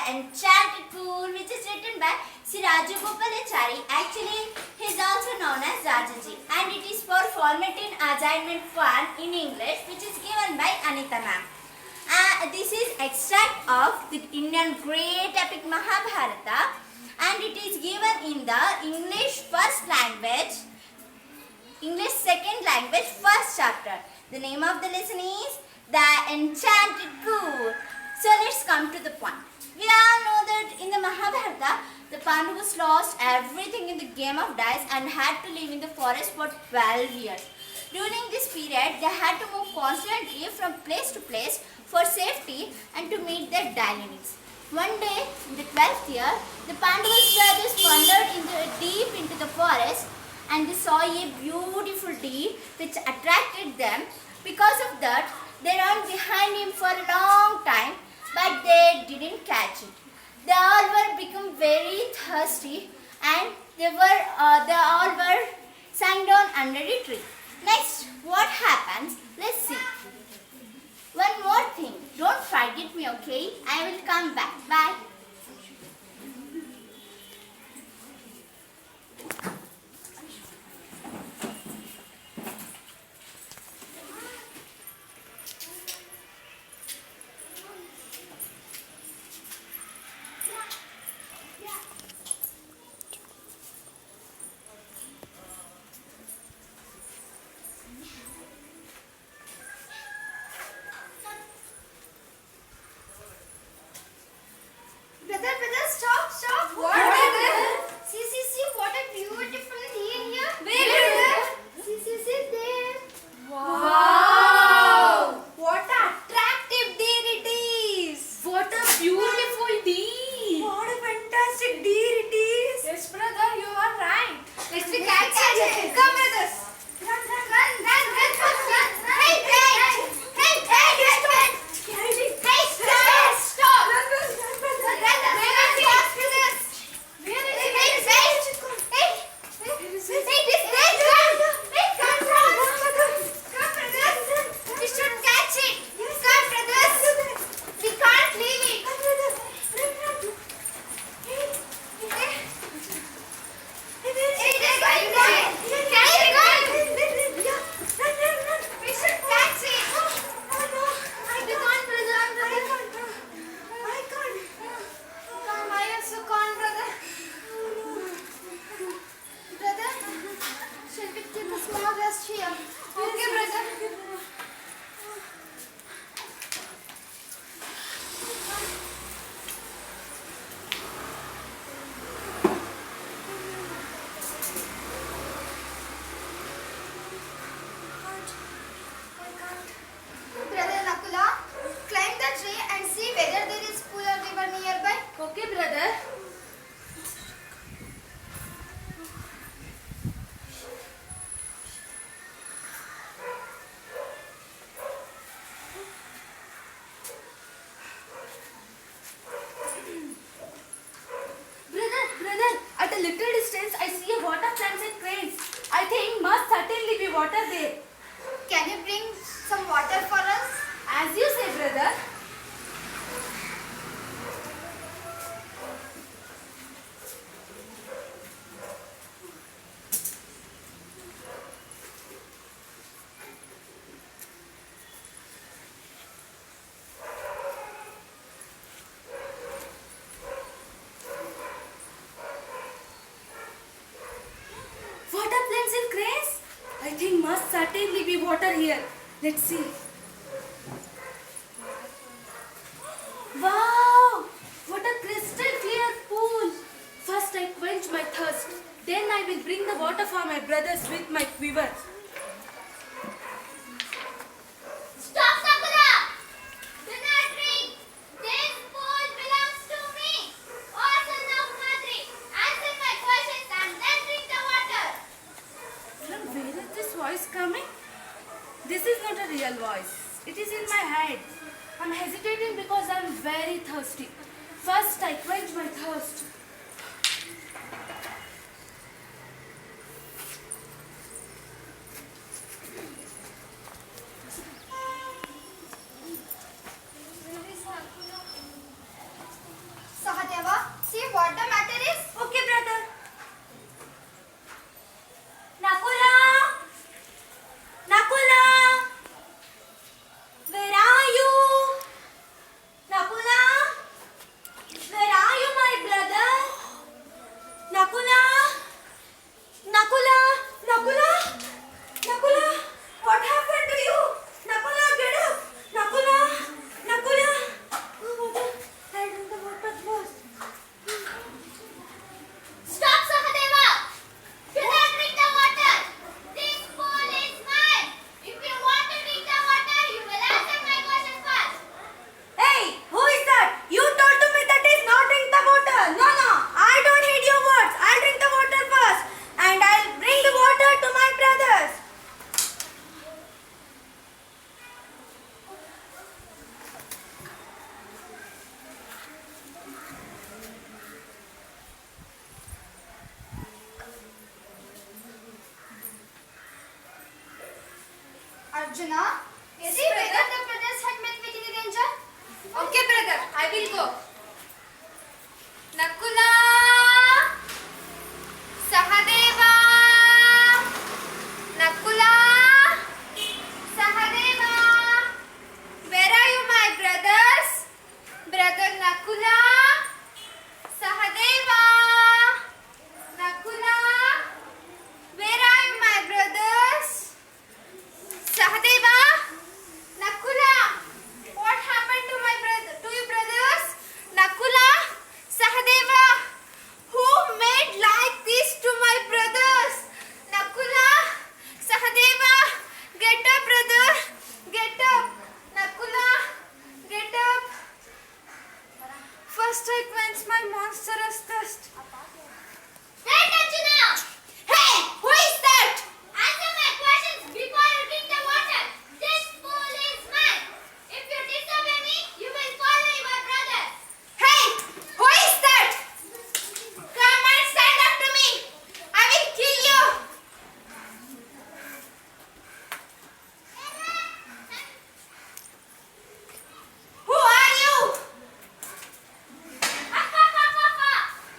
Enchanted Pool, which is written by Sri Rajagopalachari. Actually, he is also known as Rajaji, and it is for formatting assignment 1 in English, which is given by Anita ma'am. This is extract of the Indian great epic Mahabharata, and it is given in the English first language, English second language first chapter. The name of the lesson is The Enchanted Pool. So let's come to the point. We all know that in the Mahabharata, the Pandavas lost everything in the game of dice and had to live in the forest for 12 years. During this period, they had to move constantly from place to place for safety and to meet their daily needs. One day, in the 12th year, the Pandavas brothers wandered deep into the forest and they saw a beautiful deer which attracted them. Because of that, they ran behind him for a long time, but they didn't catch it. They all were become very thirsty, and they all were sat down under a tree. Next, what happens? Let's see. One more thing. Don't forget me, okay? I will come back. Bye. Brother, stop. What, brother? See, what a beautiful deer here. Where, brother? See, there. Wow! What attractive deer it is! What a beautiful deer! What a fantastic deer it is! Yes, brother, you are right. Let's be catch it. Come, brothers. Run, fast, run. Hey, stop! Run, brother. Okay, brother. Brother, at a little distance I see a water plants and cranes. I think must certainly be water there. Can you bring some water for us? As you say, brother. Water plants and cranes? I think must certainly be water here. Let's see. Wow! What a crystal clear pool. First I quench my thirst. Then I will bring the water for my brothers with my quiver. Stop, Sakura! Do not drink. This pool belongs to me. Oh, son of Madri, answer my questions and then drink the water. From where is this voice coming? This is not a real voice. It is in my head. I'm hesitating because I'm very thirsty. First I quench my thirst. Arjuna, see whether the brothers had met with any danger. Okay, brother, I will go. Nakula, Sahadeva, Nakula, Sahadeva. Where are you, my brothers? Brother Nakula, Sahadeva, Nakula. Where are you, my brothers? Sahadeva, Nakula. What happened to my brother? To you brothers? Nakula, Sahadeva. Who made like this to my brothers? Nakula, Sahadeva. Get up, brother. Get up. Nakula, get up. First I quench my monstrous thirst. Wait, Arjuna! Hey, who is that? Answer my questions before you drink the water. This fool is mine. If you disobey me, you will follow your brother. Hey, who is that? Come and stand up to me. I will kill you. Who are you? You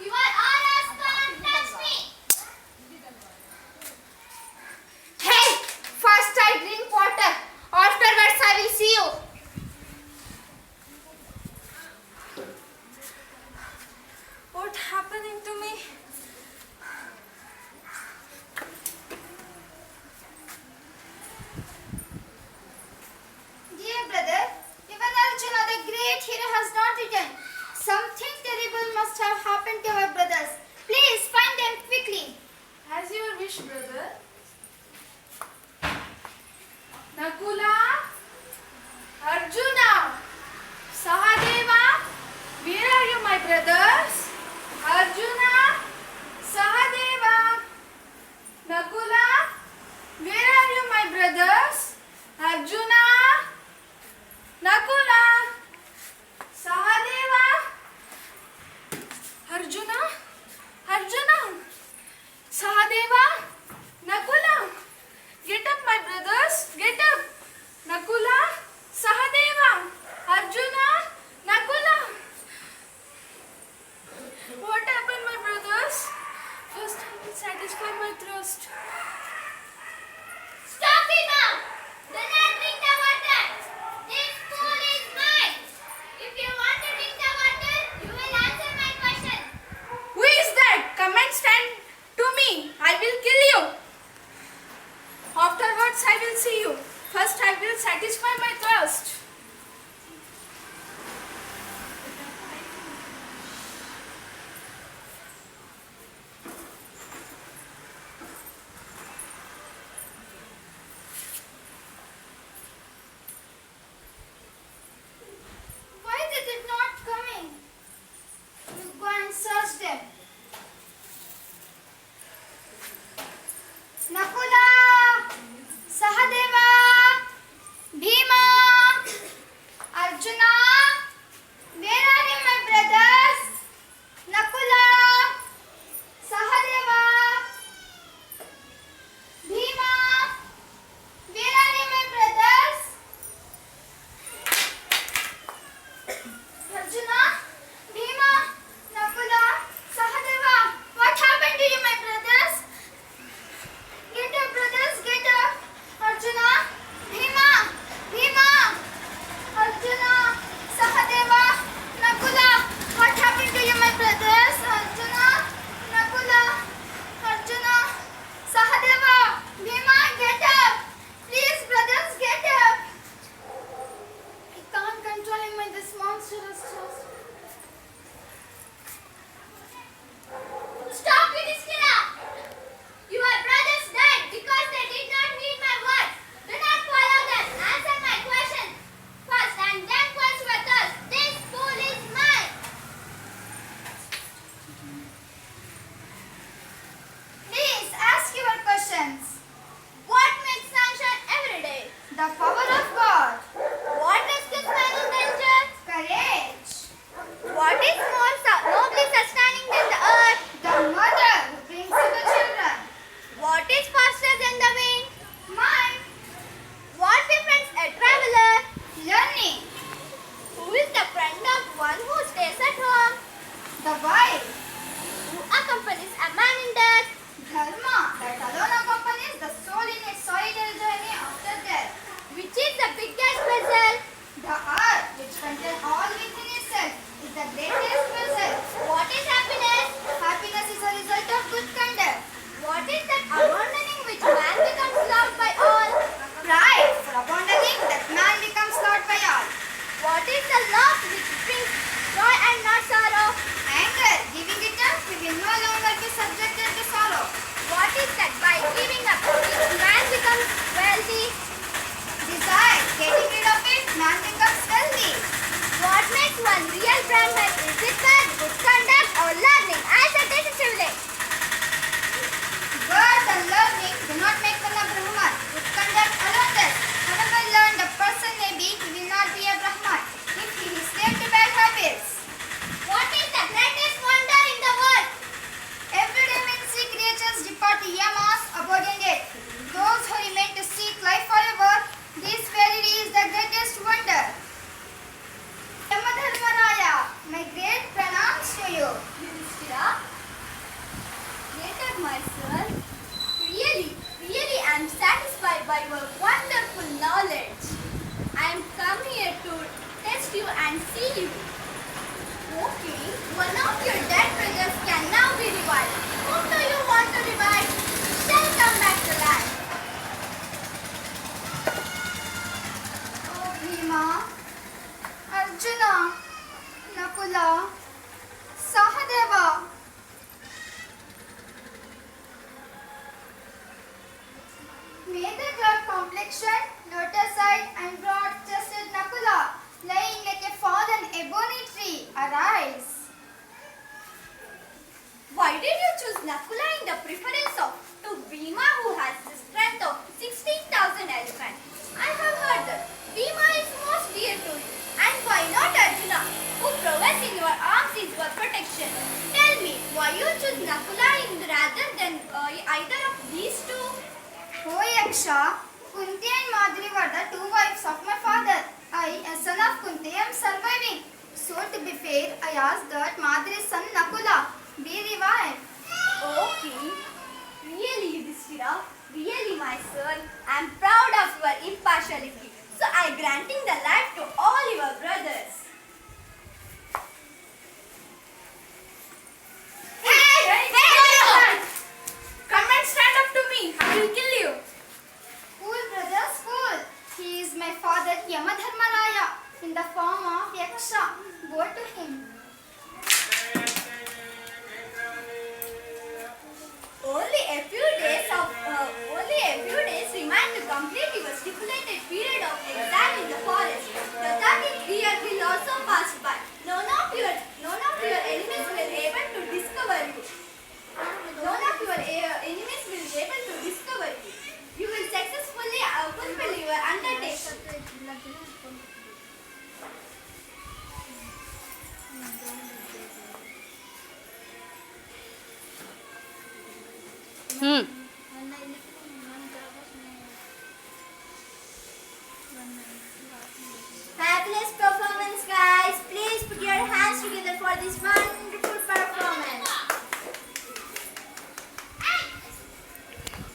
stays at home. The wife. Who accompanies a man in death. Dharma, that alone accompanies the soul in its solitary journey after death. Which is the biggest puzzle. The earth, which contains all within itself, is the greatest puzzle. What is happiness? Happiness is a result of good conduct. What is that abandoning which man becomes loved by all? Pride, for abandoning that man becomes Lord by all. What is the love which brings joy and not sorrow? Anger, giving it up, we will no longer be subjected to sorrow. What is that by giving up which man becomes wealthy? Desire, getting rid of it, man becomes wealthy. What makes one real Brahman? Is it that good conduct or learning as a decision? Words and learning do not make one a Brahman. Good conduct alone does. However learned a person may be, he will not be a Brahman if he is slave to bad habits. What is the greatest wonder in the world? Everyday men see creatures depart to yamas, abode in death. Those who remain to seek life forever, this verily is the greatest wonder. Yamadharmaraya, my great pranams to you. Yudhishthira, later my son, really I am satisfied by your wonderful knowledge. I am come here to test you and see you. Okay, one of your dead brothers can now be revived. Whom do you want to revive? Shall come back to life. Oh Bhima, Arjuna, Nakula, Sahadeva. May the cloud complexion, lotus-eyed and broad-chested Nakula, lying like a fallen ebony tree, arise. Why did you choose Nakula in the preference of to Bhima, who has the strength of 16,000 elephants? I have heard that Bhima is most dear to you. And why not Arjuna, who prowess in your arms is your protection? Tell me, why you choose Nakula rather than either of these two? O Yaksha, Kunti and Madri were the two wives of my father. I, a son of Kunti, am surviving. So to be fair, I ask that Madri's son Nakula be revived. Okay. Really, Yudhishthira, really my son, I am proud of your impartiality. So I granting the life to all your brothers. Hey! Come and stand up to me. I will kill you. Cool, brothers, cool. He is my father Yamadharmaraya in the form of Yaksha. Go to him. Only a few days remain to complete your stipulated period of exile in the forest. The 13th year will also pass by. None of your enemies will able to discover you. You will successfully fulfill your undertaking. Fabulous performance, guys. Please put your hands together for this wonderful performance.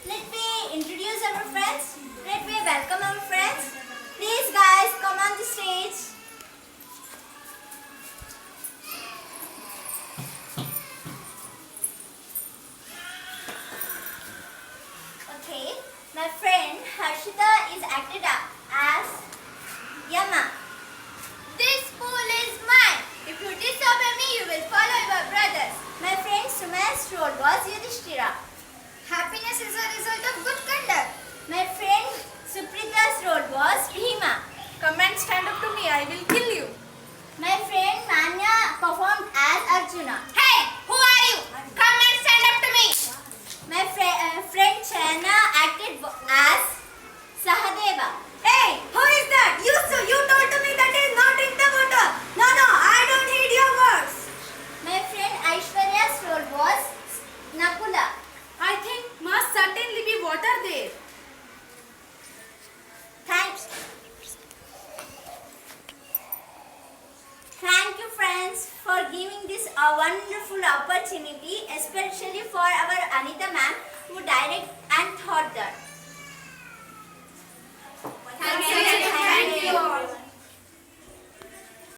Let me introduce our friends. Let me welcome our friends. Please, guys, come on the stage. Okay, my friend Harshita is acted up as Yama. This pool is mine. If you disobey me, you will follow your brothers. My friend Sumaya's role was Yudhishthira. Happiness is a result of good conduct. My friend Suprita's role was Bhima. Come and stand up to me. I will kill you. My friend Manya performed as Arjuna. Hey, who are you? Come and stand up to me. My friend Chana acted as Sahadeva. Hey, who is that? You told to me that is not in the water. No, I don't heed your words. My friend Aishwarya's role was Nakula. I think must certainly be water there. Thanks. thanks for giving this a wonderful opportunity, especially for our Anita ma'am who direct and thought that.